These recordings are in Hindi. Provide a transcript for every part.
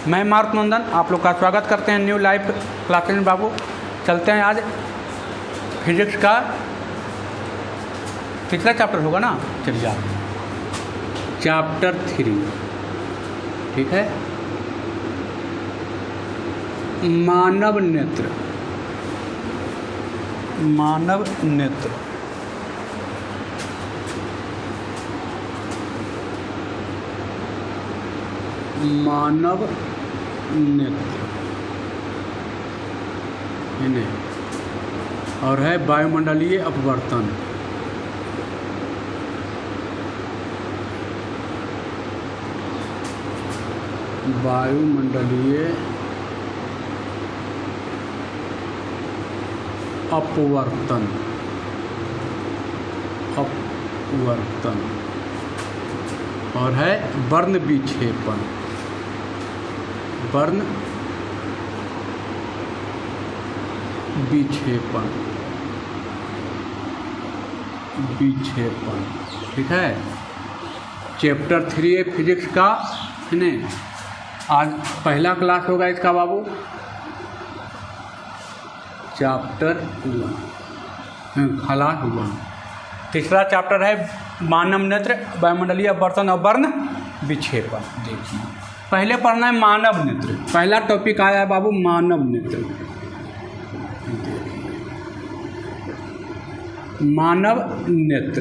मैं मारुत नंदन आप लोग का स्वागत करते हैं न्यू लाइफ क्लासेस में। बाबू चलते हैं, आज फिजिक्स का तीसरा चैप्टर होगा ना। चलिए आप चैप्टर 3, ठीक है। मानव नेत्र। मानव नेत्र मानव नेत्र और है वायुमंडलीय अपवर्तन। वायुमंडलीय अपवर्तन और है वर्ण विक्षेपण। वर्ण विक्षेपण, ठीक है। चैप्टर 3 है फिजिक्स का, है ना। आज पहला क्लास होगा इसका बाबू, चैप्टर 1 क्लास 1। तीसरा चैप्टर है मानव नेत्र, वायुमंडलीय अपवर्तन और वर्ण विक्षेपण। देखिए पहले पढ़ना है मानव नेत्र। पहला टॉपिक आया है बाबू मानव नेत्र। मानव नेत्र,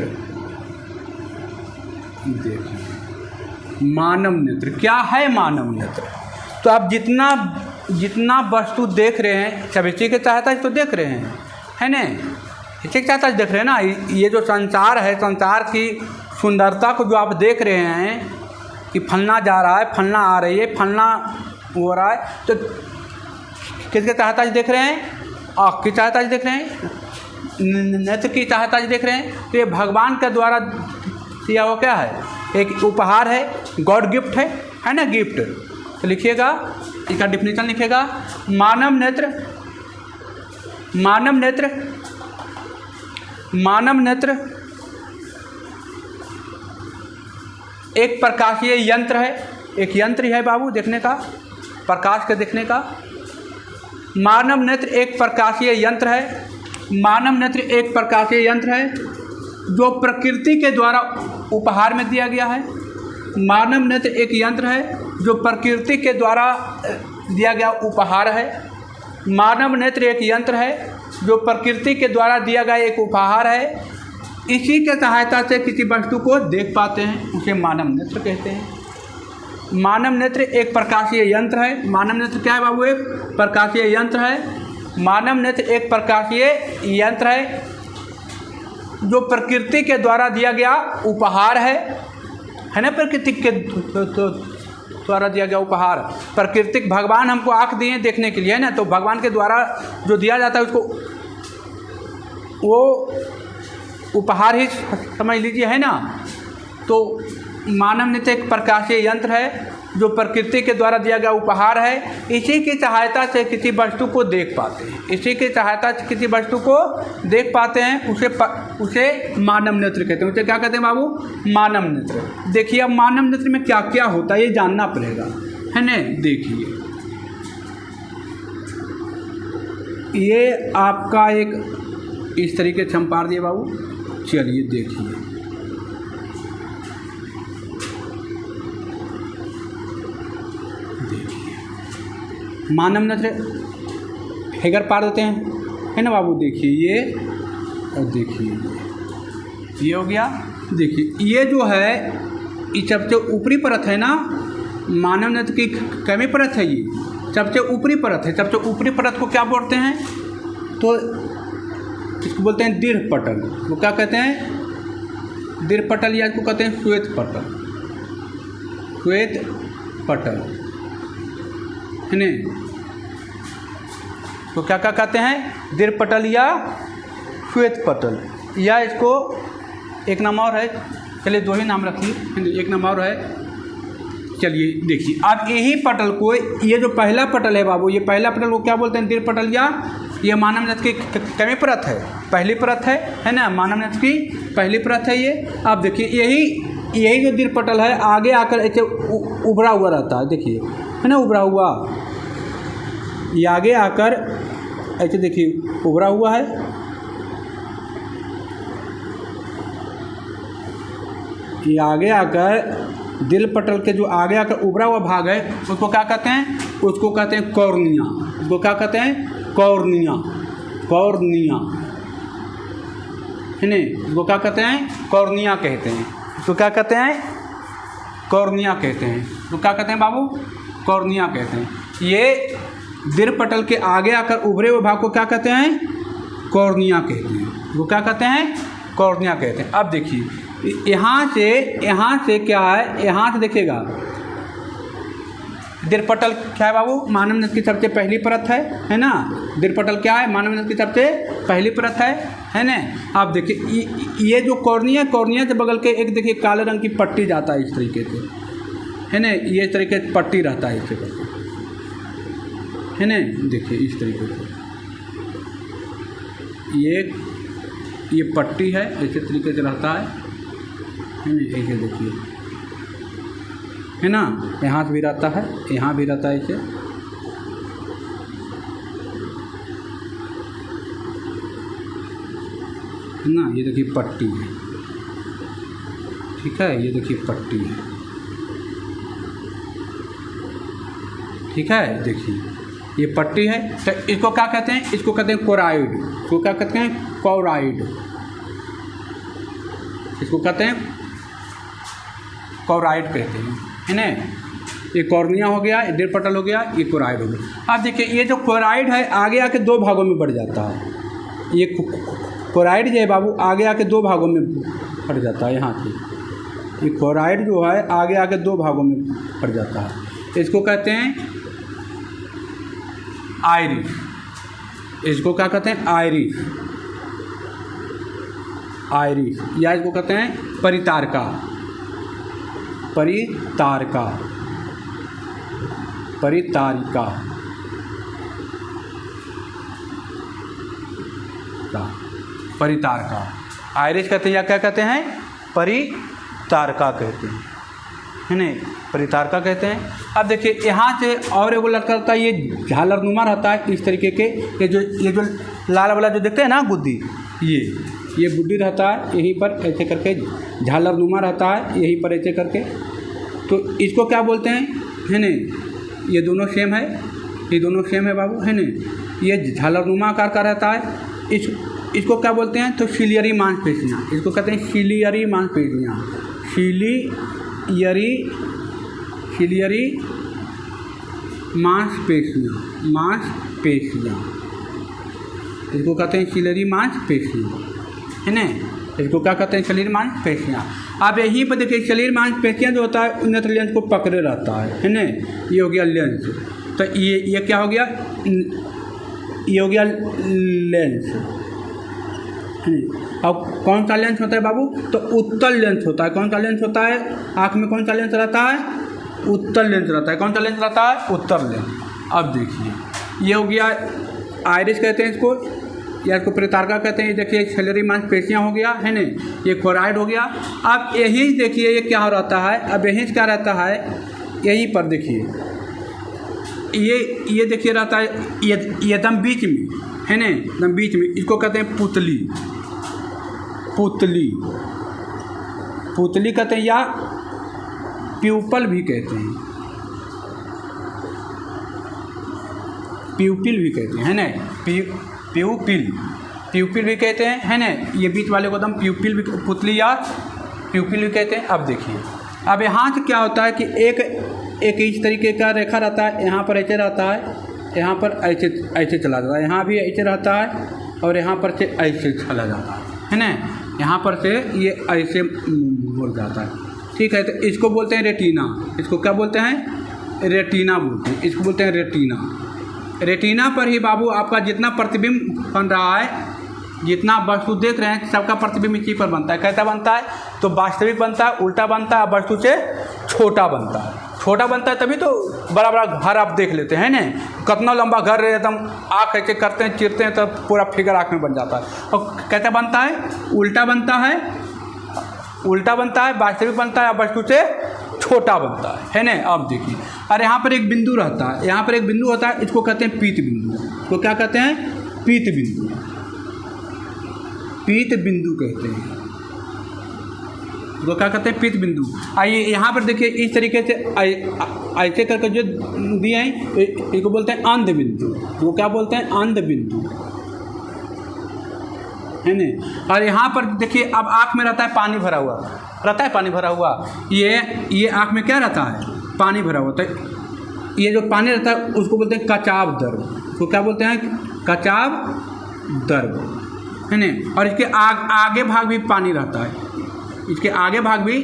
देखिए मानव नेत्र क्या है। मानव नेत्र तो आप जितना वस्तु देख रहे हैं सब इसी के सहायता से तो देख रहे हैं, है ना। इसी के सहायता से देख रहे हैं ना। ये जो संसार है, संसार की सुंदरता को जो आप देख रहे हैं कि फलना जा रहा है, फलना आ रही है, फलना हो रहा है, तो किसके सहायता से देख रहे हैं? आँख की सहायता से देख रहे हैं, नेत्र की सहायता से देख रहे हैं। तो ये भगवान के द्वारा दिया हुआ क्या है? एक उपहार है, गॉड गिफ्ट है ना, गिफ्ट। तो लिखिएगा, इसका डिफिनीशन लिखिएगा। मानव नेत्र, मानव नेत्र, मानव नेत्र एक प्रकाशीय यंत्र है। एक यंत्र ही है बाबू देखने का, प्रकाश के देखने का। मानव नेत्र एक प्रकाशीय यंत्र है। मानव नेत्र एक प्रकाशीय यंत्र है जो प्रकृति के द्वारा उपहार में दिया गया है। मानव नेत्र एक यंत्र है जो प्रकृति के द्वारा दिया गया उपहार है। मानव नेत्र एक यंत्र है जो प्रकृति के द्वारा दिया गया एक उपहार है। इसी के सहायता से किसी वस्तु को देख पाते हैं, उसे मानव नेत्र कहते हैं। मानव नेत्र एक प्रकाशीय यंत्र है। मानव नेत्र क्या है बाबू? एक प्रकाशीय यंत्र है। मानव नेत्र एक प्रकाशीय यंत्र है जो प्रकृति के द्वारा दिया गया उपहार है ना। प्रकृति के द्वारा दिया गया उपहार। प्राकृतिक भगवान हमको आँख दिए देखने के लिए, है ना। तो भगवान के द्वारा जो दिया जाता है उसको वो उपहार ही समझ लीजिए, है ना। तो मानव नेत्र एक प्रकाशीय यंत्र है जो प्रकृति के द्वारा दिया गया उपहार है। इसी की सहायता से किसी वस्तु को देख पाते हैं। इसी की सहायता से किसी वस्तु को देख पाते हैं, उसे मानव नेत्र कहते हैं। उसे क्या कहते हैं बाबू? मानव नेत्र। देखिए अब मानव नेत्र में क्या क्या होता है ये जानना पड़ेगा, है ना। देखिए ये आपका एक इस तरीके से हम पार दिए बाबू। चलिए देखिए, मानव नेत्र फिगर पार देते हैं, है ना बाबू। देखिए ये और देखिए ये हो गया। देखिए ये जो है ये सबसे ऊपरी परत है ना। मानव नेत्र की कैमी परत है? ये सबसे ऊपरी परत है। सबसे ऊपरी परत को क्या बोलते हैं? तो इसको बोलते हैं दीर्घ पटल। वो क्या कहते हैं? दीर्घ पटल, या इसको कहते हैं श्वेत पटल। श्वेत पटल, है ना। तो क्या क्या कहते हैं? दीर्घ पटल या श्वेत पटल, या इसको एक नाम और है। चलिए दो ही नाम रखिए, एक नाम और है। चलिए देखिए अब यही पटल को, ये जो पहला पटल है बाबू, ये पहला पटल को क्या बोलते हैं? दीर्घ पटल, या ये मानव नेत्र की कैमी परत है? पहली परत है ना। मानव नेत्र की पहली परत है ये। आप देखिए यही जो दीर्घ पटल है आगे आकर ऐसे उभरा हुआ रहता है। देखिए है ना, उभरा हुआ, ये आगे आकर ऐसे देखिए उभरा हुआ है, ये आगे आकर दिल पटल के जो आगे आकर उभरा हुआ भाग है उसको क्या कहते हैं, उसको कहते हैं कॉर्निया। उसको क्या कहते हैं, कॉर्निया, कॉर्निया, है नहीं, उसको क्या कहते हैं, कॉर्निया कहते हैं। उसको क्या कहते हैं, कॉर्निया कहते हैं। तो क्या कहते हैं बाबू, कॉर्निया कहते हैं। ये दिल पटल के आगे आकर उभरे हुए भाग को क्या कहते हैं, कॉर्निया कहते हैं। वो क्या कहते हैं, कॉर्निया कहते हैं। अब देखिए यहाँ से क्या है, यहाँ से देखिएगा दिल पटल क्या है बाबू, मानव नेत्र की सबसे पहली परत है ना। दिल पटल क्या है, मानव नेत्र की सबसे पहली परत है ना। आप देखिए ये जो कॉर्निया, कॉर्निया के बगल के एक देखिए काले रंग की पट्टी जाता है इस तरीके से, है ना, ये इस तरीके से पट्टी रहता है इस तरीके से, है ना, देखिए इस तरीके से ये पट्टी है, ऐसे तरीके से रहता है ना, ऐसे देखिए, है ना, यहाँ से भी रहता है, यहाँ भी रहता है ऐसे, है ना। ये देखिए पट्टी है, ठीक है, ये देखिए पट्टी है, ठीक है, देखिए ये पट्टी है। तो इसको क्या कहते हैं, इसको कहते हैं कोराइड। इसको क्या कहते हैं, कोराइड। इसको कहते हैं कोराइड कहते हैं, है ना। ये कॉर्निया हो गया, ये दिल पटल हो गया, ये कोराइड हो गया। अब देखिए ये जो कोराइड है आगे आके दो भागों में बढ़ जाता है। ये कोराइड जो है बाबू आगे आके दो भागों में बढ़ जाता है। यहाँ से ये कोराइड जो है आगे आके दो भागों में बढ़ जाता है। इसको कहते हैं आइरिस। इसको क्या कहते हैं, आइरिस, आइरिस, या इसको कहते हैं परितारका, परितारका, परितारिका, परितारका। आइरिस कहते हैं या क्या कहते हैं, परितारका कहते हैं, है नहीं, परितारका कहते हैं। अब देखिए यहाँ से और एगो लड़का रहता है, ये झालरनुमा रहता है इस तरीके के। ये जो लाल वाला जो देखते हैं ना गुद्दी, ये गुड्डी रहता है, यहीं पर ऐसे करके झालरनुमा रहता है, यहीं पर ऐसे करके। तो इसको क्या बोलते हैं, है नहीं, ये दोनों सेम है, ये दोनों सेम है बाबू, है नहीं। ये झालरनुमा आकार का रहता है। इसको क्या बोलते हैं, तो सिलियरी मांसपेशियाँ। इसको कहते हैं सिलियरी मांसपेशियाँ, सिलियरी मांसपेशियाँ, मांसपेशियाँ। इसको कहते हैं सिलियरी मांसपेशियाँ, है ना। इसको क्या कहते हैं, शरीर मांसपेशियाँ। अब यहीं पर देखिए शरीर मांसपेशियाँ जो होता है नेत्र लेंस को पकड़े रहता है ना। ये हो गया लेंस। तो ये क्या हो गया, ये हो गया लेंस। अब कौन सा लेंस होता है बाबू, तो उत्तल लेंस होता है। कौन सा लेंस होता है, आँख में कौन सा लेंस रहता है, उत्तल लेंस रहता है। कौन सा लेंस रहता है, उत्तल लेंस। अब देखिए ये हो गया आइरिस कहते हैं इसको, या इसको परितारका कहते हैं। ये देखिए सिलियरी मांसपेशियाँ हो गया, है नहीं, ये कोराइड हो गया। अब यही देखिए ये क्या रहता है, अब यहीं से क्या रहता है, यहीं पर देखिए ये देखिए रहता है, ये एकदम बीच में, है ना, एकदम बीच में। इसको कहते हैं पुतली, पुतली, पुतली कहते हैं, या प्यूपल भी कहते हैं, प्यूपिल भी कहते हैं, है ना, प्यूपिल भी कहते हैं, है ना। ये बीच वाले को एकदम प्यूपिल भी, पुतली या प्यूपिल भी कहते हैं। अब देखिए अब यहाँ से क्या होता है कि एक इस तरीके का रेखा रहता है, यहाँ पर ऐसे रहता है, यहाँ पर ऐसे चला जाता है, यहाँ भी ऐसे रहता है, और यहाँ पर से ऐसे चला जाता है ना। यहाँ पर से ये ऐसे बोल जाता है, ठीक है। तो इसको बोलते हैं रेटिना। इसको क्या बोलते हैं, रेटिना बोलते हैं। इसको बोलते हैं रेटिना। रेटिना पर ही बाबू आपका जितना प्रतिबिंब बन रहा है, जितना वस्तु देख रहे हैं, सबका प्रतिबिंब इसी पर बनता है। कैसा बनता है, तो वास्तविक बनता है, उल्टा बनता है, वस्तु से छोटा बनता है। छोटा बनता है तभी तो बड़ा बड़ा घर आप देख लेते हैं ना, कितना लंबा घर है, एकदम आँख ऐसे करते हैं, चिरते हैं, तब पूरा फिगर आँख में बन जाता है। और कैसा बनता है, उल्टा बनता है, उल्टा बनता है, वास्तविक बनता है, वस्तु से छोटा बनता है ना। अब देखिए, और यहाँ पर एक बिंदु रहता है, यहाँ पर एक बिंदु होता है, इसको कहते हैं पीत बिंदु। तो क्या कहते हैं? पीत बिंदु, पीत बिंदु कहते हैं। तो क्या कहते हैं? पीत बिंदु। आइए यहाँ पर देखिए, इस तरीके से ऐसे करके जो दिए हैं इसको बोलते हैं अंध बिंदु। वो क्या बोलते हैं? अंध बिंदु, है ना। और यहाँ पर देखिए, अब आँख में रहता है पानी भरा हुआ, रहता है पानी भरा हुआ, ये आँख में क्या रहता है? पानी भरा हुआ। तो ये जो पानी रहता है उसको बोलते हैं कचाव द्रव। तो क्या बोलते हैं? कचाव द्रव, है ना। और इसके आगे भाग भी पानी रहता है, इसके आगे भाग भी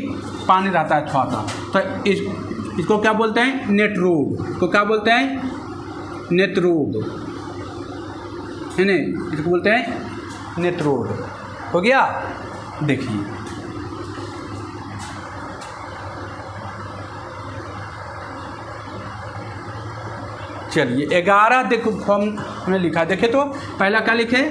पानी रहता है थोड़ा सा। तो इसको क्या बोलते हैं? नेत्रोड। इसको क्या बोलते हैं? नेत्रोड, है ना। इसको बोलते हैं नेत्रोड। हो गया। देखिए, चलिए 11 देखो हमने लिखा। देखे तो पहला क्या लिखे?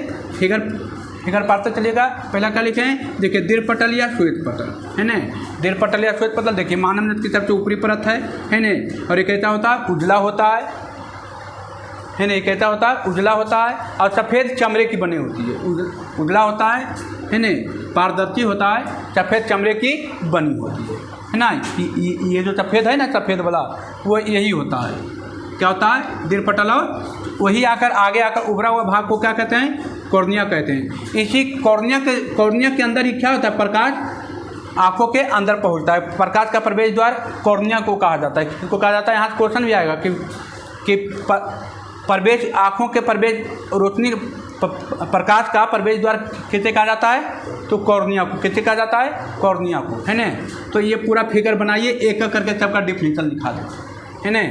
फिगर पाते चलिएगा। पहला क्या लिखे हैं? देखिए, दीर्घ पटल या श्वेत पटल, है ना। दीर्घ पटल या श्वेत पटल देखिए, मानव नेत्र की सबसे ऊपरी परत है ना। और ये कैसा होता है? उजला होता है ना। ये कैसा होता है? उजला होता है, और सफ़ेद चमड़े की बनी होती है। उजला होता है ना। पारदर्शी होता है, सफ़ेद चमड़े की बनी होती है ना। ये जो सफ़ेद है ना, सफ़ेद वाला, वो यही होता है। क्या होता है? दीर्घ पटल। और वही आगे आकर उभरा हुआ भाग को क्या कहते हैं? कॉर्निया कहते हैं। इसी कॉर्निया के अंदर ही क्या होता है? प्रकाश आँखों के अंदर पहुंचता है। प्रकाश का प्रवेश द्वार कॉर्निया को कहा जाता है। इसको कहा जाता है, यहाँ क्वेश्चन भी आएगा कि प्रवेश, आँखों के प्रवेश, रोशनी प्रकाश का प्रवेश द्वार किसे कहा जाता है? तो कॉर्निया को। किसे कहा जाता है? कॉर्निया को, है ना। तो ये पूरा फिगर बनाइए, एक एक करके सबका डिफिनेशन लिखा दो, है ना।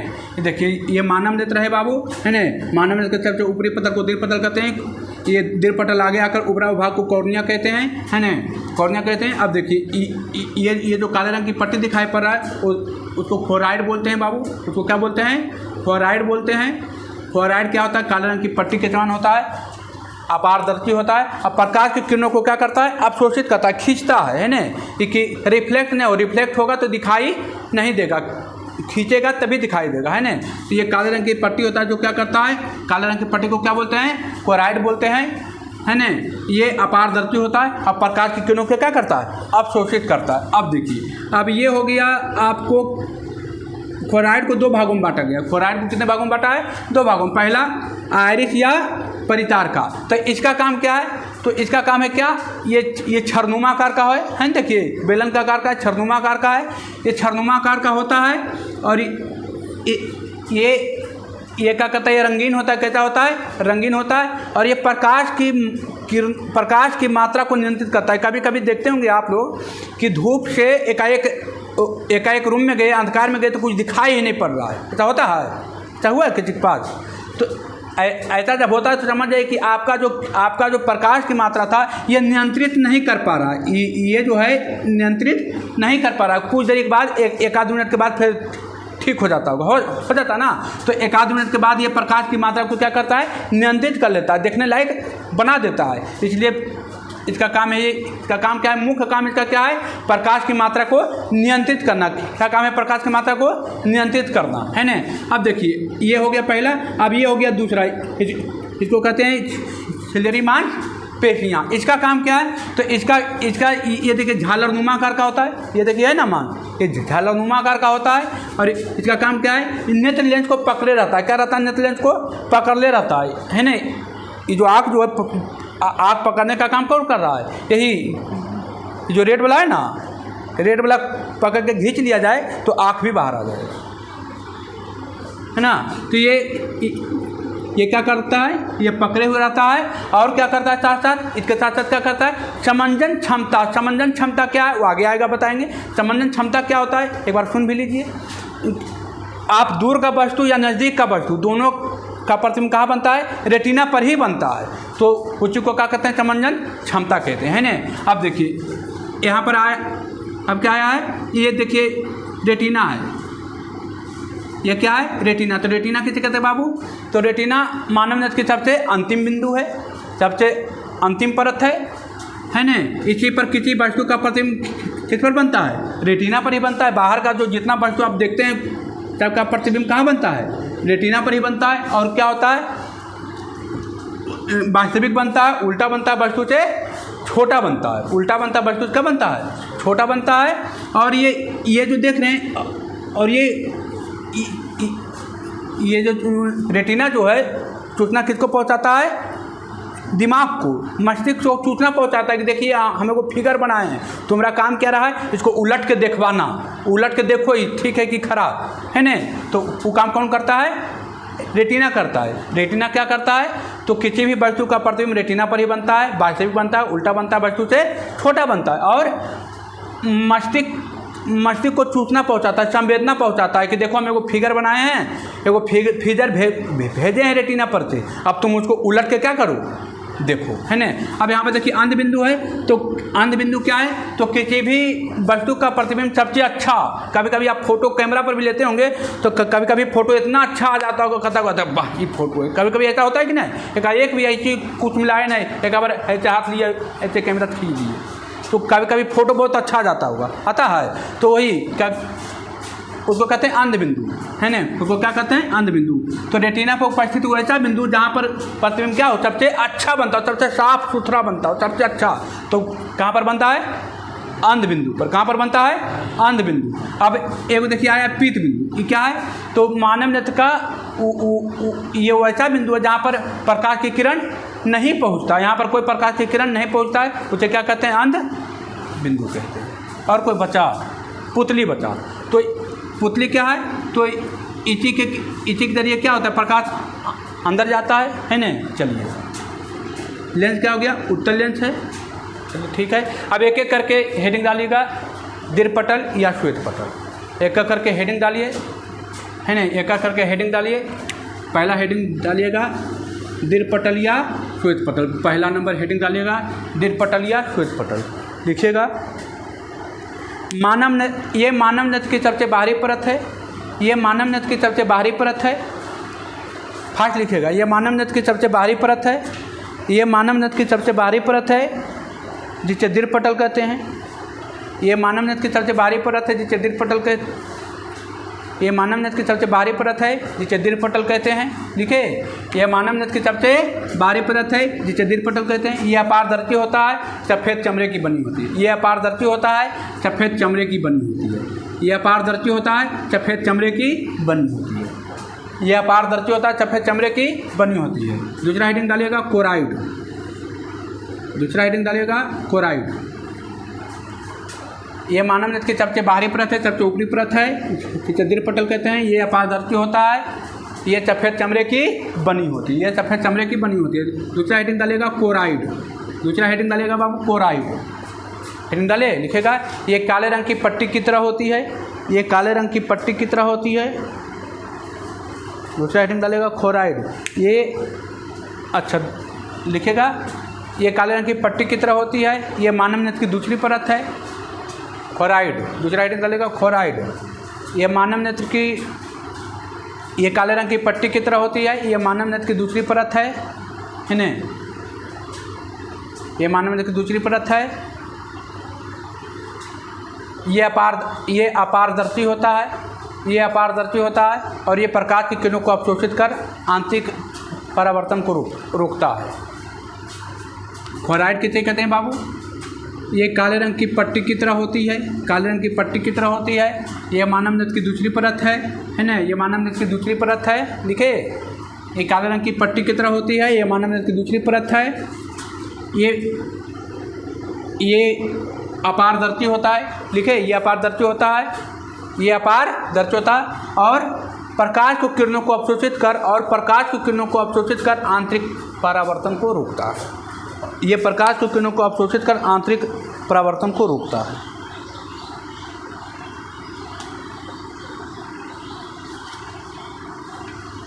देखिए, ये मानव नेत्र है बाबू, है ना। मानव नेत्र के सबसे ऊपरी पटल को दीर्घ पटल कहते हैं। ये दीर्घ पटल आगे आकर उभरा हुआ भाग को कॉर्निया कहते हैं, है ना। कॉर्निया कहते हैं। अब देखिए, ये जो काले रंग की पट्टी दिखाई पड़ रहा है उसको फ्लोराइड बोलते हैं बाबू। उसको क्या बोलते हैं? फ्लोराइड बोलते हैं। फ्लोराइड क्या होता है? काले रंग की पट्टी के समान होता है, अपारदर्शी होता है। अब प्रकाश की किरणों को क्या करता है? अवशोषित करता है, खींचता है ना। कि रिफ्लेक्ट नहीं हो, रिफ्लेक्ट होगा तो दिखाई नहीं देगा, खींचेगा तभी दिखाई देगा, है ना। तो ये काले रंग की पट्टी होता है जो क्या करता है? काले रंग की पट्टी को क्या बोलते हैं? क्लोराइड बोलते हैं, है ना। ये अपारदर्शी होता है। अब प्रकाश की किरणों को क्या करता है? अवशोषित करता है। अब देखिए, अब ये हो गया आपको, क्लोराइड को दो भागों में बांटा गया। क्लोराइड को कितने भागों में बांटा है? दो भागों में। पहला आयरिस या परितार का। तो इसका काम क्या है? तो इसका काम है क्या? ये छरनुमा आकार का है ना। देखिए, बेलन का आकार का है, छरनुमा आकार का है। ये छरनुमा आकार का होता है। और ये क्या कहता है? ये रंगीन होता है। कैसा होता है? रंगीन होता है। और ये प्रकाश की मात्रा को नियंत्रित करता है। कभी कभी देखते होंगे आप लोग कि धूप से एकाएक रूम में गए, अंधकार में गए तो कुछ दिखाई ही नहीं पड़ रहा है। ऐसा होता है? ऐसा हुआ है किसी के पास? तो ऐसा जब होता है तो समझ जाइए कि आपका जो प्रकाश की मात्रा था ये नियंत्रित नहीं कर पा रहा है। ये जो है नियंत्रित नहीं कर पा रहा है। कुछ देर के बाद एक आध मिनट के बाद फिर ठीक हो जाता होगा, हो जाता ना। तो एक आध मिनट के बाद ये प्रकाश की मात्रा को क्या करता है? नियंत्रित कर लेता है, देखने लायक बना देता है। इसलिए इसका काम है, इसका काम क्या है? मुख्य काम इसका क्या है? प्रकाश की मात्रा को नियंत्रित करना। क्या काम है? प्रकाश की मात्रा को नियंत्रित करना, है ना। अब देखिए, ये हो गया पहला। अब ये हो गया दूसरा। इसको कहते हैं सिलेरी मांसपेशियाँ। इसका काम क्या है? तो इसका ये देखिए, झालरनुमा आकार का होता है। ये देखिए, है ना मांस, ये झालरनुमा आकार का होता है। और इसका काम क्या है? नेत्र लेंस को पकड़े रहता है। क्या रहता है? नेत्र लेंस को पकड़े रहता है ना। ये जो आँख जो है, आँख पकड़ने का काम कौन कर रहा है? यही जो रेड वाला है ना, रेड वाला पकड़ के खींच लिया जाए तो आँख भी बाहर आ जाएगा, है ना। तो ये क्या करता है? ये पकड़े हुए रहता है। और क्या करता है साथ साथ? इसके साथ साथ क्या करता है? समंजन क्षमता। समंजन क्षमता क्या है? वो आगे आएगा, बताएंगे। समंजन क्षमता क्या होता है? एक बार सुन भी लीजिए। आप दूर का वस्तु या नज़दीक का वस्तु, दोनों का प्रतिबिंब कहाँ बनता है? रेटिना पर ही बनता है। तो उसी को क्या कहते हैं? समंजन क्षमता कहते हैं ना। अब देखिए, यहाँ पर आया, अब क्या आया है? ये देखिए, रेटिना है। ये क्या है? रेटिना। तो रेटिना किसे कहते हैं बाबू? तो रेटिना मानव नेत्र की सबसे अंतिम बिंदु है, सबसे अंतिम परत है ना। इसी पर किसी वस्तु का प्रतिबिंब किस पर बनता है? रेटिना पर ही बनता है। बाहर का जो जितना वस्तु आप देखते हैं सबका प्रतिबिंब कहाँ बनता है? रेटिना पर ही बनता है। और क्या होता है? वास्तविक बनता है, उल्टा बनता है, वस्तु से छोटा बनता है। उल्टा बनता है, वस्तु से क्या बनता है? छोटा बनता है। और ये जो देख रहे हैं, और ये जो रेटिना जो है सूचना किसको पहुंचाता है? दिमाग को, मस्तिष्क को सूचना पहुंचाता है कि देखिए हमें को फिगर बनाए हैं, तुम्हारा काम क्या रहा है? इसको उलट के देखवाना, उलट के देखो ही ठीक है कि खराब है ना। तो वो काम कौन करता है? रेटिना करता है। रेटिना क्या करता है? तो किसी भी वस्तु का प्रतिबिंब रेटिना पर ही बनता है, वास्तविक बनता है, उल्टा बनता है, वस्तु से छोटा बनता है। और मस्तिष्क को सूचना पहुंचाता है, संवेदना पहुंचाता है कि देखो हम एगो फिगर बनाए हैं, एगो फिगर भेजे हैं रेटिना पर से, अब तुम उसको उलट के क्या करो? देखो, है ना। अब यहाँ पे देखिए अंध बिंदु है, तो अंध बिंदु क्या है? तो किसी भी वस्तु का प्रतिबिंब सबसे अच्छा, कभी कभी आप फोटो कैमरा पर भी लेते होंगे तो कभी कभी फोटो इतना अच्छा आ जाता होगा, कहता होगा वाह ये फोटो है। कभी कभी ऐसा होता है कि नहीं? एक भी ऐसी कुछ मिलाए नहीं, एक बार ऐसे हाथ लिया, ऐसे कैमरा खींच दिए, तो कभी कभी फोटो बहुत अच्छा आ जाता होगा, आता है। तो वही क्या उसको कहते हैं अंध बिंदु, है ना। उसको क्या कहते हैं? अंध बिंदु। तो रेटिना पर उपस्थित हुआ ऐसा बिंदु जहाँ पर प्रतिबिंब क्या हो? सबसे अच्छा बनता हो, सबसे साफ सुथरा बनता हो, सबसे अच्छा। तो कहाँ पर बनता है? अंध बिंदु पर। कहाँ पर बनता है? अंध बिंदु। अब एक देखिए आया पीत बिंदु। ये क्या है? तो मानव नेत्र का ये वैसा बिंदु है जहाँ पर प्रकाश की किरण नहीं पहुँचता, यहाँ पर कोई प्रकाश की किरण नहीं पहुँचता है, उसे क्या कहते हैं? अंध बिंदु कहते हैं। और कोई बचा? पुतली बचा। तो पुतली क्या है? तो इसी के जरिए क्या होता है? प्रकाश अंदर जाता है ना। चलिए, लेंस क्या हो गया? उत्तल लेंस है। चलिए ठीक है। अब एक एक करके हेडिंग डालिएगा, दीर्घपटल या श्वेत पटल। एक एक करके हेडिंग डालिए, है ना। एक एक करके हेडिंग डालिए। पहला हेडिंग डालिएगा दीर्घपटल या श्वेत पटल। पहला नंबर हेडिंग डालिएगा दीर्घपटल या श्वेत पटल। लिखिएगा ये मानव नेत्र की सबसे बाहरी परत है। ये मानव नेत्र की सबसे बाहरी परत है। फास्ट लिखिएगा। ये मानव नेत्र की सबसे बाहरी परत है। ये मानव नेत्र की सबसे बाहरी परत है जिसे दीर्घपटल कहते हैं। ये मानव नेत्र की सबसे बाहरी परत है जिसे दीर्घपटल कहते ये मानव नेत्र की सबसे बाहरी परत है जिसे दीर्घपटल कहते हैं। लिखे, यह मानव नेत्र की सबसे बाहरी परत है जिसे दीर्घपटल कहते हैं। यह अपारदर्शी होता है, सफ़ेद चमड़े की बनी होती है। यह अपारदर्शी होता है, सफ़ेद चमड़े की बनी होती है। यह अपारदर्शी होता है, सफ़ेद चमड़े की बनी होती है। यह अपारदर्शी होता है, सफ़ेद चमड़े की बनी होती है। दूसरा हेडिंग डालिएगा कोराइड। दूसरा हेडिंग डालिएगा कोराइड। ये मानव नेत्र की सबसे बाहरी परत है, सबसे ऊपरी परत है, जिसे दीर्घपटल कहते हैं। ये अपारदर्शी होता है, ये सफ़ेद चमड़े की बनी होती है। ये सफ़ेद चमड़े की बनी होती है। दूसरा हेडिंग डालेगा कोराइड। दूसरा हेडिंग डालेगा बाबू कोराइड। हेडिंग डाले, लिखेगा ये काले रंग की पट्टी की तरह होती है। ये काले रंग की पट्टी की तरह होती है। दूसरा हेडिंग डालेगा कोराइड। ये अच्छा लिखेगा ये काले रंग की पट्टी की तरह होती है। ये मानव नेत्र की दूसरी परत है, कोराइड। दूसरा हेडिंग डालेगा कोराइड। ये मानव नेत्र की ये काले रंग की पट्टी की तरह होती है। ये मानव नेत्र की दूसरी परत है ना। ये मानव नेत्र की दूसरी परत है। ये अपारदर्शी होता है। ये अपारदर्शी होता है और ये प्रकाश की किरणों को अवशोषित कर आंतरिक परावर्तन को रोकता है। कोराइड किसे कहते हैं बाबू? ये काले रंग की पट्टी की तरह होती है। काले रंग की पट्टी की तरह होती है। ये मानव नेत्र की दूसरी परत है ना। ये मानव नेत्र की दूसरी परत है। लिखे, ये काले रंग की पट्टी की तरह होती है। ये मानव नेत्र की दूसरी परत है। ये अपारदर्शी होता है। लिखे, ये अपारदर्शी होता है। ये अपारदर्शी होता है और प्रकाश को किरणों को अवशोषित कर आंतरिक परावर्तन को रोकता है। ये प्रकाश को किरणों को अवशोषित कर आंतरिक परावर्तन को रोकता है।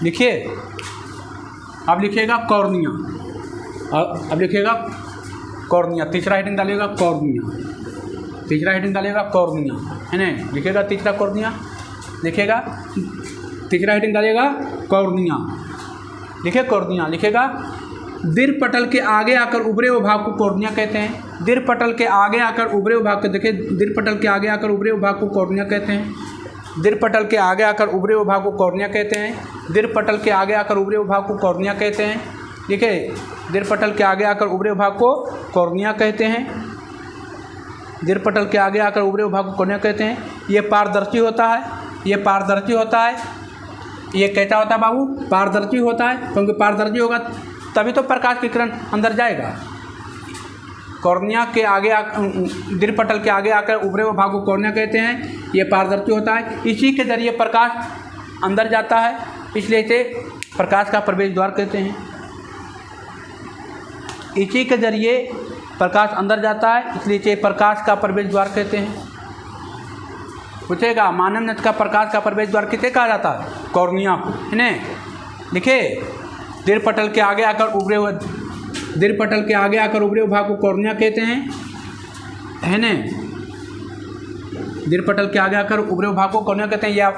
लिखिए, अब लिखिएगा कॉर्निया। अब लिखिएगा कॉर्निया। तीसरा हेडिंग डालिएगा कॉर्निया। तीसरा हेडिंग डालिएगा कॉर्निया, है ना। लिखिएगा तीसरा कॉर्निया। लिखिएगा तीसरा हेडिंग डालिएगा कॉर्निया। लिखिए कॉर्निया। लिखिएगा दीर्घपटल के आगे आकर उभरे हुए भाग को कॉर्निया कहते हैं। दीर्घपटल के आगे आकर उभरे हुए भाग को देखिए, दीर्घपटल के आगे आकर उभरे हुए भाग को कॉर्निया कहते हैं। दीर्घपटल के आगे आकर उभरे हुए भाग को कॉर्निया कहते हैं। दीर्घपटल के आगे आकर उभरे हुए भाग को कॉर्निया कहते हैं। ठीक है, दीर्घपटल के आगे आकर उभरे हुए भाग को कॉर्निया कहते हैं। दीर्घपटल के आगे आकर उभरे हुए भाग को कॉर्निया कहते हैं। ये पारदर्शी होता है, ये पारदर्शी होता है। ये कैसा होता है बाबू? पारदर्शी होता है, क्योंकि पारदर्शी होगा तभी तो प्रकाश की किरण अंदर जाएगा। कॉर्निया के आगे दीर्घपटल के आगे आकर उभरे हुए भाग को कॉर्निया कहते हैं। ये पारदर्शी होता है, इसी के जरिए प्रकाश अंदर जाता है, इसलिए इसे प्रकाश का प्रवेश द्वार कहते हैं। इसी के जरिए प्रकाश अंदर जाता है, इसलिए इसे प्रकाश का प्रवेश द्वार कहते हैं। पूछेगा मानव नेत्र का प्रकाश का प्रवेश द्वार किसे कहा जाता है? कॉर्निया को, है ना। लिखे दीर्घपटल के आगे आकर उभरे हुए भाग को कॉर्निया कहते हैं, है ना। दीर्घपटल के आगे आकर उभरे हुए भाग को कॉर्निया कहते हैं। या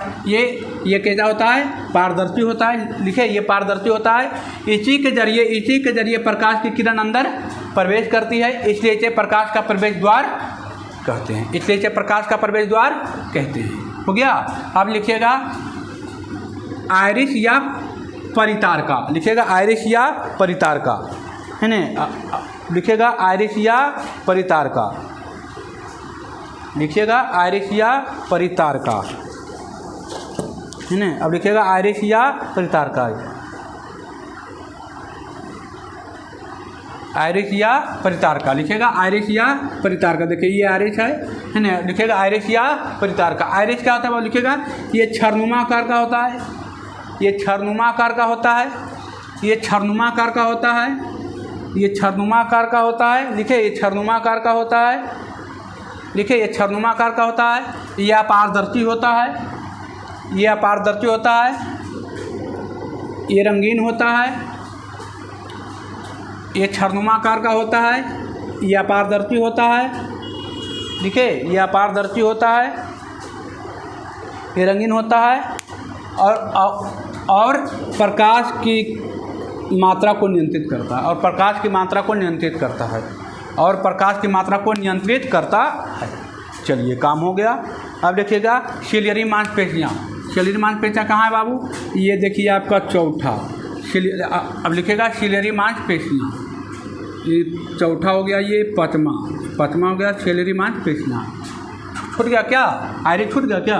ये कैसा होता है? पारदर्शी होता है। लिखे ये पारदर्शी होता है, इसी के जरिए प्रकाश की किरण अंदर प्रवेश करती है, इसलिए इसे प्रकाश का प्रवेश द्वार कहते हैं। इसलिए इसे प्रकाश का प्रवेश द्वार कहते हैं। हो गया। अब लिखिएगा आइरिस या परितारका। लिखिएगा आइरिस या परितारका, है ना। लिखिएगा आइरिस या परितारका। लिखिएगा आइरिस या परितारका, है ना। अब लिखिएगा आइरिस या परितारका। आइरिस या परितारका, लिखिएगा आइरिस या परितारका। देखिए ये आइरिस है ना। लिखिएगा आइरिस या परितारका। आइरिस क्या होता है वो लिखिएगा, ये छरनुमा आकार का होता है। ये छरनुमा आकार का होता है। ये छरनुमा आकार का होता है। ये छरनुमा आकार का होता है। लिखिए ये छरनुमा आकार का होता है। लिखिए ये छरनुमा आकार का होता है। ये अपारदर्शी होता है। ये अपारदर्शी होता है। ये रंगीन होता है। ये छरनुमा आकार का होता है। ये अपारदर्शी होता है। देखिए ये अपारदर्शी होता है, ये रंगीन होता है और प्रकाश की मात्रा को नियंत्रित करता है। और प्रकाश की मात्रा को नियंत्रित करता है। और प्रकाश की मात्रा को नियंत्रित करता है। चलिए काम हो गया। अब देखिएगा सिलियरी मांसपेशियाँ। सिलियरी मांसपेशियाँ कहाँ है बाबू? ये देखिए आपका चौथा। अब लिखेगा सिलियरी मांसपेशियाँ। ये चौथा हो गया, ये पाँचवा हो गया सिलियरी मांसपेशियाँ। छूट गया क्या? आइरिस छूट गया क्या?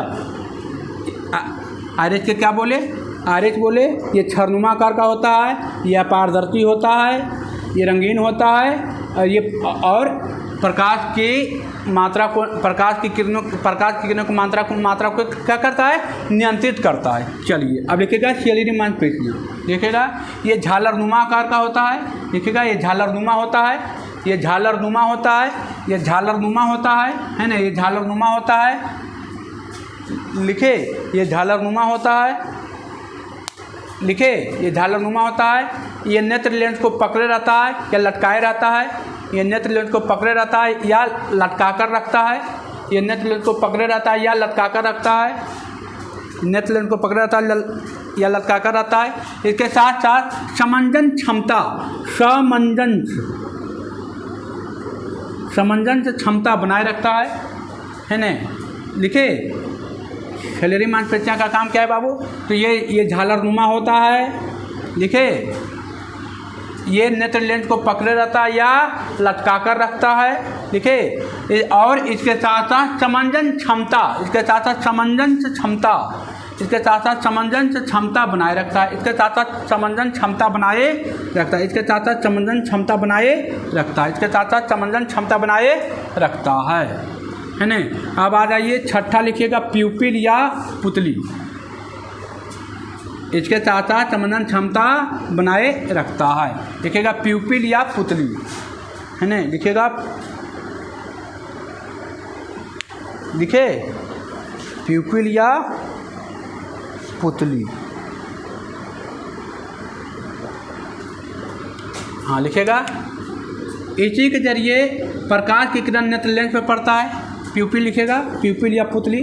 आइरिस के क्या बोले? आइरिस बोले ये छरनुमा आकार का होता है, ये अपारदर्शी होता है, ये रंगीन होता है और प्रकाश की मात्रा को, प्रकाश की किरणों की मात्रा को क्या करता है? नियंत्रित करता है। चलिए अब लिखिएगा सिलियरी मांसपेशियाँ। देखिएगा ये झालरनुमा आकार का होता है। देखिएगा ये झालरनुमा होता है। ये झालरनुमा होता है। ये झालरनुमा होता है ना। ये झालरनुमा होता है। लिखे ये झालरनुमा होता है। लिखे ये झालरनुमा होता है। ये नेत्र लेंस को पकड़े रहता है या लटकाए रहता है। ये नेत्र लेंस को पकड़े रहता है या लटका कर रखता है। ये नेत्र लेंस को पकड़े रहता है या लटका कर रखता है। नेत्र लेंस को पकड़े रहता है या लटका कर रहता है। इसके साथ साथ समंजन क्षमता, समंजन क्षमता बनाए रखता है ना। लिखे सिलियरी मांसपेशियाँ का काम क्या है बाबू? तो ये झालरनुमा होता है। लिखे ये नेत्र लेंस को पकड़े रहता है या लटका कर रखता है। लिखे और इसके साथ साथ समंजन क्षमता, इसके साथ साथ समंजन क्षमता बनाए रखता है। इसके साथ साथ समंजन क्षमता बनाए रखता है। इसके साथ साथ समंजन क्षमता बनाए रखता है। इसके साथ साथ समंजन क्षमता बनाए रखता है ना। अब आ जाइए छठा, लिखिएगा प्यूपिल या पुतली। इसके साथ साथ समंजन क्षमता बनाए रखता है। लिखिएगा प्यूपिल या पुतली, है ना। लिखिएगा लिखे प्यूपिल या पुतली। हाँ लिखिएगा इसी के जरिए प्रकाश की किरण नेत्र लेंस पर पड़ता है। प्यूपिल लिखेगा, प्यूपिल या पुतली।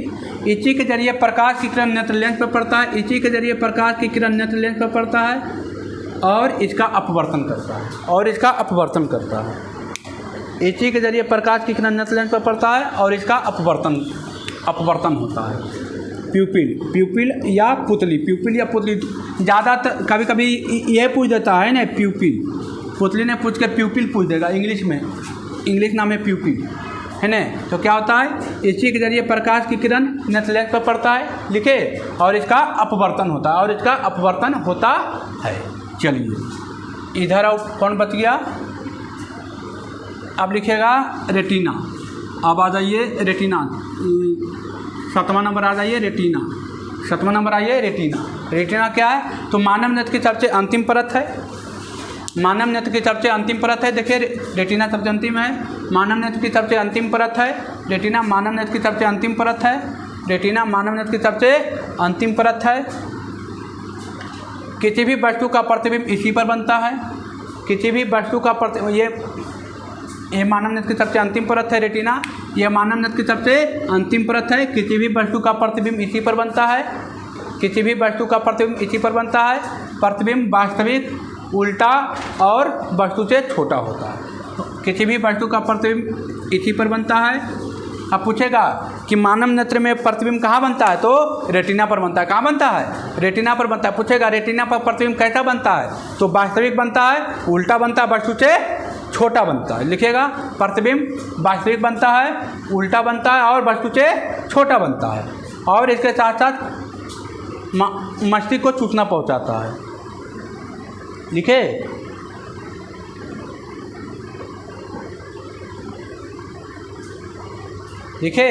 इसी के जरिए प्रकाश की किरण नेत्र लेंस पर पड़ता है। इसी के जरिए प्रकाश की किरण नेत्र लेंस पर पड़ता है और इसका अपवर्तन करता है। एची के जरिए प्रकाश की किरण नेत्र लेंस पर पड़ता है और इसका अपवर्तन होता है। प्यूपिल या पुतली ज़्यादातर कभी कभी ये पूछ देता है ना पुतली ने पूछ के प्यूपिल पूछ देगा इंग्लिश में, इंग्लिश नाम है प्यूपिल, है ना। तो क्या होता है, एची के जरिए प्रकाश की किरण नेत्र लेंस पर पड़ता है, लिखे, और इसका अपवर्तन होता है। चलिए इधर अब कौन बच गया, अब लिखेगा रेटिना। अब आ जाइए रेटिना, 7वां नंबर आ जाइए रेटिना, 7वां नंबर आइए रेटिना। रेटिना क्या है, तो मानव नेत्र की सबसे अंतिम परत है, मानव नेत्र की सबसे अंतिम परत है। देखिए रेटिना सबसे अंतिम है, मानव नेत्र की सबसे अंतिम परत है, रेटिना मानव नेत्र की सबसे अंतिम परत है, रेटिना मानव नेत्र की सबसे अंतिम परत है। किसी भी वस्तु का प्रतिबिंब इसी पर बनता है, किसी भी वस्तु का ये मानव नेत्र की सबसे अंतिम परत है रेटिना, यह मानव नेत्र की सबसे अंतिम परत है। किसी भी वस्तु का प्रतिबिंब इसी पर बनता है, किसी भी वस्तु का प्रतिबिंब इसी पर बनता है। प्रतिबिंब वास्तविक, उल्टा और वस्तु से छोटा होता है। किसी भी वस्तु का प्रतिबिंब इसी पर बनता है। अब पूछेगा कि मानव नेत्र में प्रतिबिंब कहाँ बनता है, तो रेटिना पर बनता है। कहाँ बनता है, रेटिना पर बनता है। पूछेगा रेटिना पर प्रतिबिंब कैसा बनता है, तो वास्तविक बनता है, उल्टा बनता है, वस्तु से छोटा बनता है। लिखेगा प्रतिबिंब वास्तविक बनता है, उल्टा बनता है और वस्तु से छोटा बनता है, और इसके साथ साथ मस्तिष्क को सूचना पहुंचाता है। लिखे, लिखे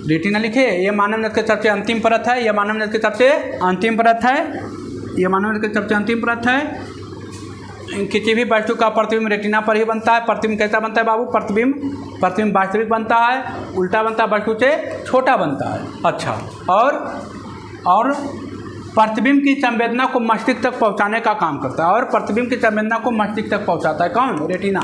रेटिना लिखे। ये मानव नेत्र की सबसे अंतिम परत है, यह मानव नेत्र की सबसे अंतिम परत है, यह मानव नेत्र की सबसे अंतिम परत है। किसी भी वस्तु का प्रतिबिंब रेटिना पर ही बनता है। प्रतिबिंब कैसा बनता है बाबू, प्रतिबिंब वास्तविक बनता है, उल्टा बनता है, वस्तु से छोटा बनता है। अच्छा, और प्रतिबिंब की संवेदना को मस्तिष्क तक पहुंचाने का काम करता है, और प्रतिबिंब की संवेदना को मस्तिष्क तक पहुंचाता है कौन, रेटिना।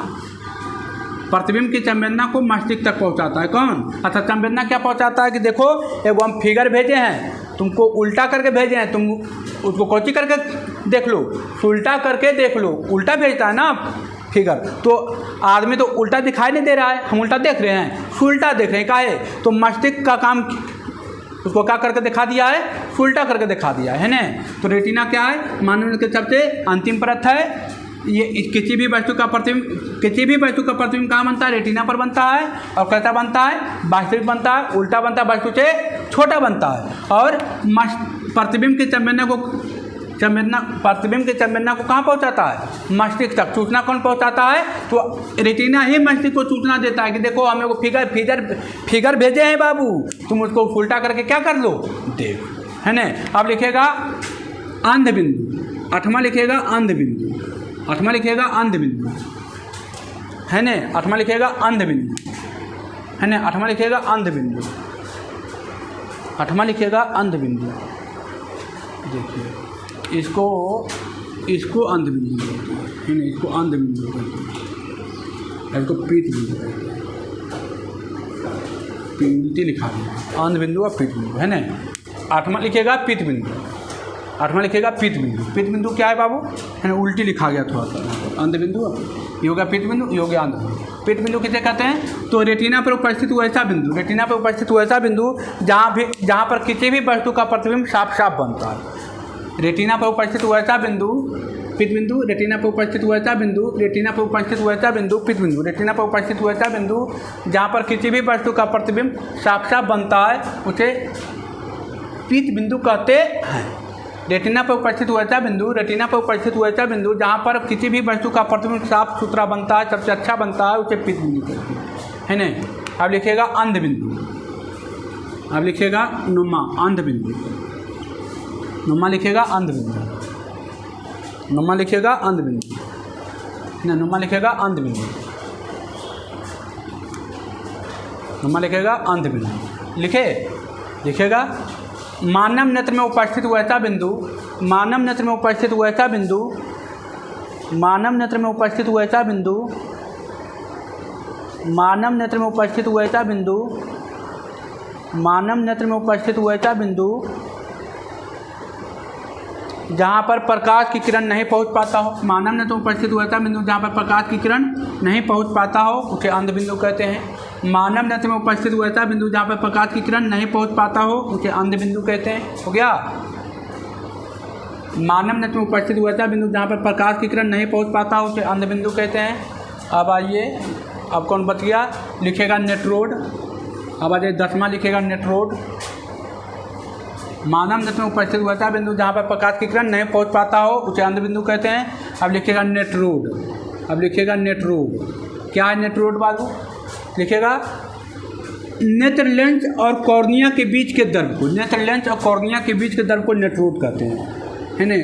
प्रतिबिंब की संवेदना को मस्तिष्क तक पहुंचाता है कौन। अच्छा, संवेदना क्या पहुंचाता है कि देखो एगो हम फिगर भेजे हैं, तुमको उल्टा करके भेजे हैं, तुम उसको कॉपी करके देख लो, उल्टा करके देख लो। उल्टा भेजता है ना फिगर, तो आदमी तो उल्टा दिखाई नहीं दे रहा है, हम उल्टा देख रहे हैं, उल्टा देख रहे हैं। का है, तो मस्तिष्क का काम उसको क्या करके दिखा दिया है, उल्टा करके दिखा दिया है ना। तो रेटिना क्या है, मानव नेत्र की सबसे अंतिम परत है। ये किसी भी वस्तु का प्रतिबिंब कहाँ बनता है, रेटिना पर बनता है, और कैसा बनता है, वास्तविक बनता है, उल्टा बनता है, वस्तु से छोटा बनता है। और प्रतिबिंब की संवेदना को कहाँ पहुँचाता है, मस्तिष्क तक। सूचना कौन पहुँचाता है, तो रेटिना ही मस्तिष्क को सूचना देता है कि देखो हमें वो फिगर भेजे हैं बाबू, तुम उसको उल्टा करके क्या कर लो, देख, है ना। अब लिखेगा अंधबिंदु, 8वां लिखेगा अंधबिंदु, 8वां लिखेगा अंधबिंदु, है ना। 8वां लिखेगा अंधबिंदु, है ना। 8वां लिखेगा अंधबिंदु, 8वां लिखेगा अंधबिंदु। देखिए इसको अंधबिंदु कहते हैं, है ना, इसको अंधबिंदु कहते हैं, इसको पीत बिंदु कहते हैं। पीत लिखा दिया, अंधबिंदु और पीत बिंदु, है ना। 8वां लिखेगा पीत बिंदु, 8वां लिखेगा पीत बिंदु। पीत बिंदु क्या है बाबू, है ना, उल्टी लिखा गया थोड़ा सा, अंधबिंदु ये हो गया पीत बिंदु, ये हो गया अंधबिंदु। पीत बिंदु किसे कहते हैं, तो रेटिना पर उपस्थित वैसा बिंदु, रेटिना पर उपस्थित वैसा बिंदु जहाँ पर किसी भी वस्तु का प्रतिबिंब साफ साफ बनता है। रेटिना पर उपस्थित वैसा बिंदु पीत बिंदु, रेटिना पर उपस्थित वैसा बिंदु, रेटिना पर उपस्थित वैसा बिंदु पीत बिंदु, रेटिना पर उपस्थित वैसा बिंदु जहाँ पर किसी भी वस्तु का प्रतिबिंब साफ साफ बनता है, उसे पीत बिंदु कहते हैं। रेटिना पर उपस्थित वैसा बिंदु, रेटिना पर उपस्थित वैसा बिंदु जहाँ पर किसी भी वस्तु का प्रतिबिंब साफ सुथरा बनता है, सबसे अच्छा बनता है, उसे पीत बिंदु कहते हैं, है ना। अब लिखेगा अंधबिंदु, अब लिखेगा नुमा, अंधबिंदु, नुमा लिखेगा अंधबिंदु, नुमा लिखेगा अंधबिंदु, ना नुमा लिखेगा अंधबिंदु, नुमा लिखेगा अंधबिंदु। लिखेगा मानव नेत्र में उपस्थित वैसा बिंदु, मानव नेत्र में उपस्थित वैसा बिंदु, मानव नेत्र में उपस्थित वैसा बिंदु, मानव नेत्र में उपस्थित वैसा बिंदु, मानव नेत्र में उपस्थित वैसा बिंदु जहाँ पर प्रकाश की किरण नहीं पहुँच पाता हो। मानव नेत्र में उपस्थित हुआ था बिंदु जहाँ पर प्रकाश की किरण नहीं पहुँच पाता हो उसे अंध बिंदु कहते हैं। मानव नेत्र में उपस्थित हुआ था बिंदु जहाँ पर प्रकाश की किरण नहीं पहुँच पाता हो उसे अंध बिंदु कहते हैं। हो गया। मानव नेत्र में उपस्थित हुआ था बिंदु जहाँ पर प्रकाश की किरण नहीं पहुँच पाता हो उसे अंध बिंदु कहते हैं। अब आइए, अब कौन बच गया, लिखेगा नेट्रोड। अब आइए 10वां लिखेगा नेट्रोड। मानव नेत्र में उपस्थित हुआ था बिंदु जहाँ पर प्रकाश की किरण नहीं पहुँच पाता हो उसे अंध बिंदु कहते हैं। अब लिखेगा नेट्रोड। अब लिखेगा नेट्रोड। क्या है नेट्रोड बाबू? लिखेगा नेत्र लेंस और कॉर्निया के बीच के द्रव को, नेत्र लेंस और कॉर्निया के बीच के द्रव को नेट्रोड कहते हैं, है ना।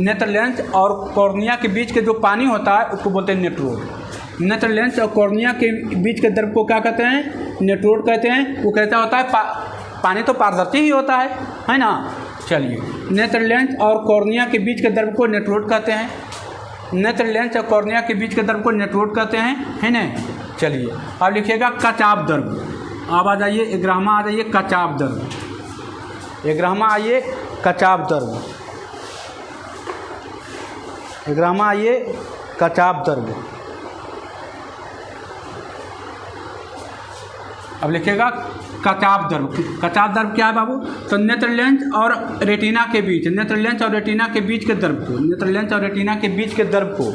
नेत्र लेंस और कॉर्निया के बीच के जो पानी होता है उसको बोलते हैं नेट्रोड। नेत्र लेंस और कॉर्निया के बीच के द्रव को क्या कहते हैं? नेट्रोड कहते हैं। वो कहता होता है पानी तो पारदर्शी ही होता है ना। चलिए, नेत्र लेंस और कॉर्निया के बीच के द्रव को नेट्रोड कहते हैं। नेत्र लेंस और कॉर्निया के बीच के द्रव को नेट्रोड कहते हैं, है ना। चलिए, अब लिखिएगा कचाप द्रव। अब आ जाइए 11वां, आ जाइए कचाप द्रव। 11वां आइए कचाप द्रव। 11वां आइए कचाप द्रव। अब लिखिएगा कचाप द्रव। कचाप द्रव क्या है बाबू? तो नेत्र लेंस और रेटिना के बीच, नेत्र लेंस और रेटिना के बीच के द्रव को, नेत्र लेंस और रेटिना के बीच के द्रव को,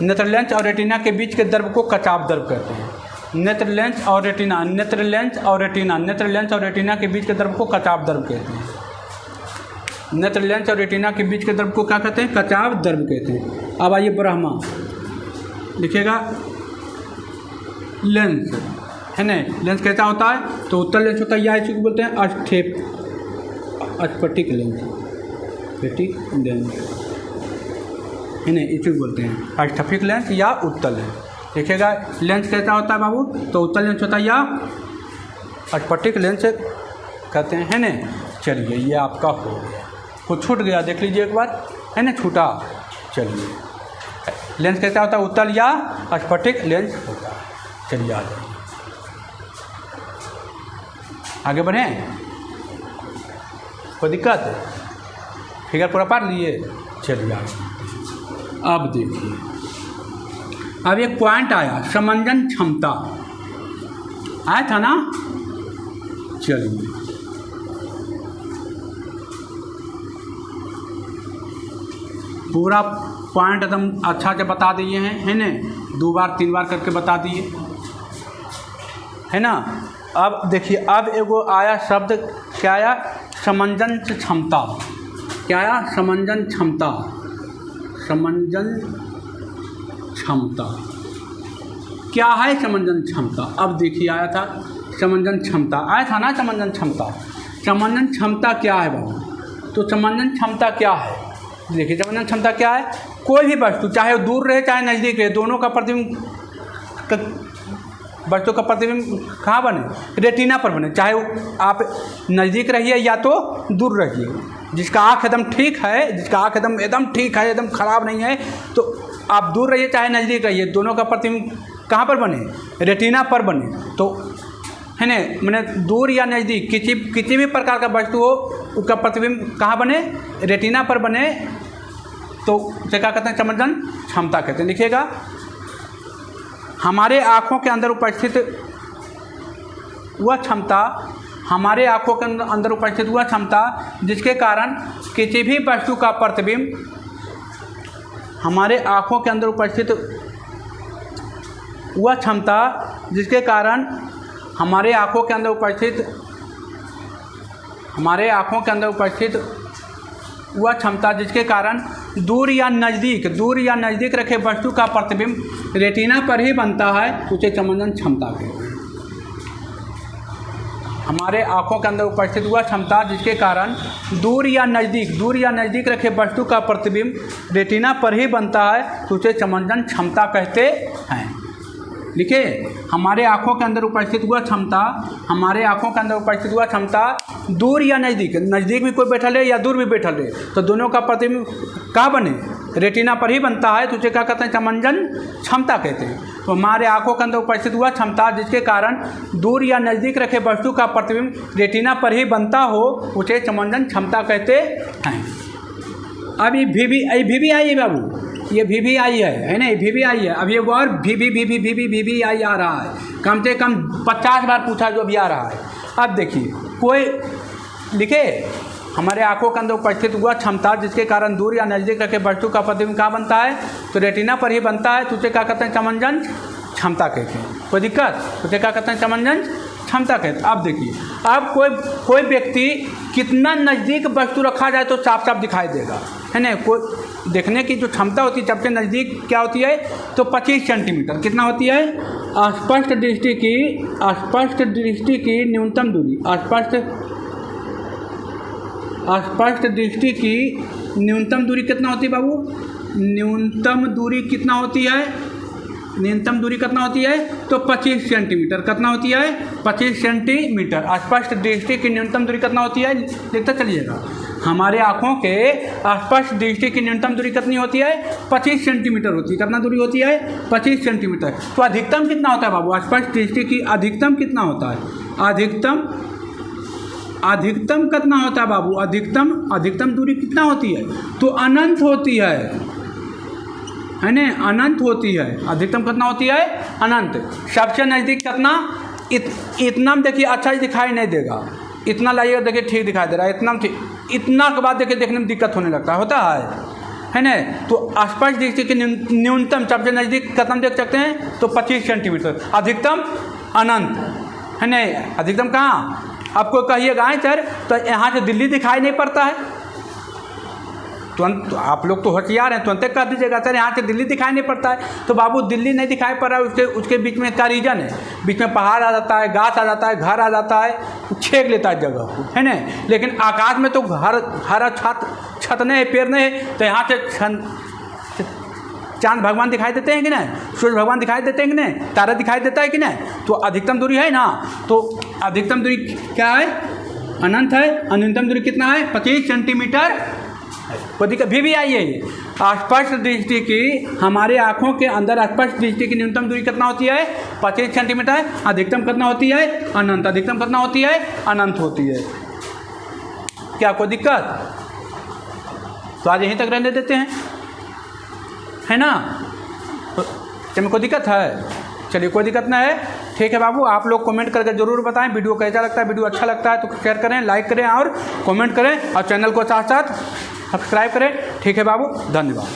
नेत्र लेंस और रेटिना के बीच के द्रव को कचाप द्रव कहते हैं। नेत्र लेंस और रेटिना, नेत्र लेंस और रेटिना, नेत्र लेंस और रेटिना के बीच के द्रव को कचाप द्रव कहते हैं। नेत्र लेंस और रेटिना के बीच के द्रव को क्या कहते हैं? कचाप द्रव कहते हैं। अब आइए ब्रह्मा, लिखिएगा लेंस, है ना। लेंस कैसा होता है? तो उत्तल लेंस होता है, या इसी को बोलते हैं अस्फटिक लेंस, स्फटिक लेंस, है ना, इसी को बोलते हैं अस्फटिक लेंस या उत्तल लेंस। देखिएगा लेंस कैसा होता है बाबू? तो उत्तल लेंस होता है या अस्फटिक लेंस कहते हैं, है ना। चलिए, ये आपका हो गया, कुछ छूट गया, देख लीजिए एक बार, है ना, छूटा। चलिए, लेंस कैसा होता है? उत्तल या अस्फटिक लेंस होता है। चलिए, आ जाइए, आगे बढ़ें, कोई दिक्कत? फिगर पूरा पढ़ लिए? चलिए आगे। अब देखिए, अब एक पॉइंट आया, समंजन क्षमता आया था ना। चलिए, पूरा पॉइंट एकदम अच्छा से बता दिए हैं, है ना। 2 बार 3 बार करके बता दिए, है ना। अब देखिए, अब एगो आया शब्द, क्या आया? समंजन क्षमता। क्या आया? समंजन क्षमता। समंजन क्षमता क्या है? समंजन क्षमता। अब देखिए, आया था समंजन क्षमता, आया था ना समंजन क्षमता। समंजन क्षमता क्या है बाबू? तो समंजन क्षमता क्या है? देखिए, समंजन क्षमता क्या है? कोई भी वस्तु, चाहे वो दूर रहे चाहे नज़दीक रहे, दोनों का प्रतिबिंब, वस्तु का प्रतिबिंब कहाँ बने? रेटिना पर बने। चाहे आप नज़दीक रहिए या तो दूर रहिए। जिसका आँख एकदम ठीक है, जिसका आँख एकदम ठीक है, एकदम ख़राब नहीं है, तो आप दूर रहिए चाहे नज़दीक रहिए, दोनों का प्रतिबिंब कहाँ पर बने? रेटिना पर बने। तो है ना, मैंने दूर या नज़दीक किसी भी प्रकार का वस्तु हो, उसका प्रतिबिंब कहाँ बने? रेटिना पर बने। तो उसे क्या कहते हैं? समंजन क्षमता कहते हैं। लिखिएगा, हमारे आँखों के अंदर उपस्थित वह क्षमता, हमारे आँखों के अंदर उपस्थित वह क्षमता जिसके कारण किसी भी वस्तु का प्रतिबिंब, हमारे आँखों के अंदर उपस्थित वह क्षमता जिसके कारण हमारे आँखों के अंदर उपस्थित वह क्षमता जिसके कारण दूर या नज़दीक रखे वस्तु का प्रतिबिंब रेटिना पर ही बनता है, उसे समंजन क्षमता कहते हैं। हमारे आँखों के अंदर उपस्थित हुआ क्षमता जिसके कारण दूर या नज़दीक रखे वस्तु का प्रतिबिंब रेटिना पर ही बनता है, तो उसे समंजन क्षमता कहते हैं। लिखिए, हमारे आँखों के अंदर उपस्थित हुआ क्षमता, दूर या नज़दीक भी कोई बैठल है या दूर भी बैठल है, तो दोनों का प्रतिबिंब कहाँ बने? रेटिना पर ही बनता है, तो उसे क्या कहते हैं? समंजन क्षमता कहते हैं। तो हमारे आँखों के अंदर उपस्थित हुआ क्षमता जिसके कारण दूर या नज़दीक रखे वस्तु का प्रतिबिंब रेटिना पर ही बनता हो, उसे समंजन क्षमता कहते हैं। अब ये वी भी आई है बाबू, ये वी आई है ना, ये वी आई है। अब ये और वी आई आ रहा है, कम से कम 50 बार पूछा जो भी आ रहा है। अब देखिए कोई लिखे हमारे आंखों के अंदर उपस्थित हुआ क्षमता जिसके कारण दूर या नज़दीक रखे वस्तु का प्रतिबिंब कहाँ बनता है, तो रेटिना पर ही बनता है। तो उसे क्या कहते हैं, समंजन क्षमता कहते हैं। कोई दिक्कत, उसे क्या कहते हैं, समंजन क्षमता कहते हैं। अब देखिए, अब कोई व्यक्ति कितना नज़दीक वस्तु रखा जाए तो साफ साफ दिखाई देगा, है ना। कोई देखने की जो क्षमता होती है सबसे नज़दीक क्या होती है, तो 25 सेंटीमीटर। कितना होती है, स्पष्ट दृष्टि की न्यूनतम दूरी, स्पष्ट दृष्टि की न्यूनतम दूरी कितना होती है बाबू, न्यूनतम दूरी कितना होती है, न्यूनतम दूरी कितना होती है, तो 25 सेंटीमीटर। कितना होती है, 25 सेंटीमीटर। स्पष्ट दृष्टि की न्यूनतम दूरी कितना होती है, देखते चलिएगा। हमारे आँखों के स्पष्ट दृष्टि की न्यूनतम दूरी कितनी होती है, 25 सेंटीमीटर होती है। कितना दूरी होती है, 25 सेंटीमीटर। तो अधिकतम कितना होता है बाबू, स्पष्ट दृष्टि की अधिकतम कितना होता है, अधिकतम कितना होता है बाबू, अधिकतम दूरी कितना होती है, तो अनंत होती है ना, अनंत होती है। अधिकतम कितना होती है, अनंत। सबसे नज़दीक कितना, इतना में देखिए अच्छा दिखाई नहीं देगा, इतना लाइएगा देखिए ठीक दिखाई दे रहा है, इतना ठीक, इतना के बाद देखिए देखने में दिक्कत होने लगता है ना। तो स्पष्ट दृष्टि की न्यूनतम सबसे नज़दीक कितना देख सकते हैं, तो 25 सेंटीमीटर। अधिकतम अनंत, है ना। अधिकतम कहाँ, आपको कहिएगा सर तो यहाँ से दिल्ली दिखाई नहीं पड़ता है, तुरंत तो आप लोग तो होशियार हैं, तुरंत कह दीजिएगा सर यहाँ से दिल्ली दिखाई नहीं पड़ता है। तो बाबू दिल्ली नहीं दिखाई पड़ रहा है, उसके बीच में क्या रीजन है, बीच में पहाड़ आ जाता है, गाछ आ जाता है, घर आ जाता है, छेक लेता है जगह को, है ना। लेकिन आकाश में तो हरा छत नहीं है, पेड़ नहीं है, तो यहाँ से चांद भगवान दिखाई देते हैं कि नहीं, सूर्य भगवान दिखाई देते हैं कि नहीं, तारा दिखाई देता है कि नहीं। तो अधिकतम दूरी है ना, तो अधिकतम दूरी क्या है, अनंत है। न्यूनतम दूरी कितना है, 25 सेंटीमीटर। कोई दिक्कत भी आई है। स्पष्ट दृष्टि की, हमारे आँखों के अंदर स्पष्ट दृष्टि की न्यूनतम दूरी कितना होती है, 25 सेंटीमीटर। अधिकतम कितना होती है, अनंत। अधिकतम कितना होती है, अनंत होती है। क्या कोई दिक्कत, तो आज यहीं तक रहने देते हैं, है ना। तो क्या कोई दिक्कत है, चलिए कोई दिक्कत नहीं है, ठीक है बाबू। आप लोग कमेंट करके ज़रूर बताएं वीडियो कैसा लगता है। वीडियो अच्छा लगता है तो शेयर करें, लाइक करें और कमेंट करें, और चैनल को साथ साथ सब्सक्राइब करें, ठीक है बाबू, धन्यवाद।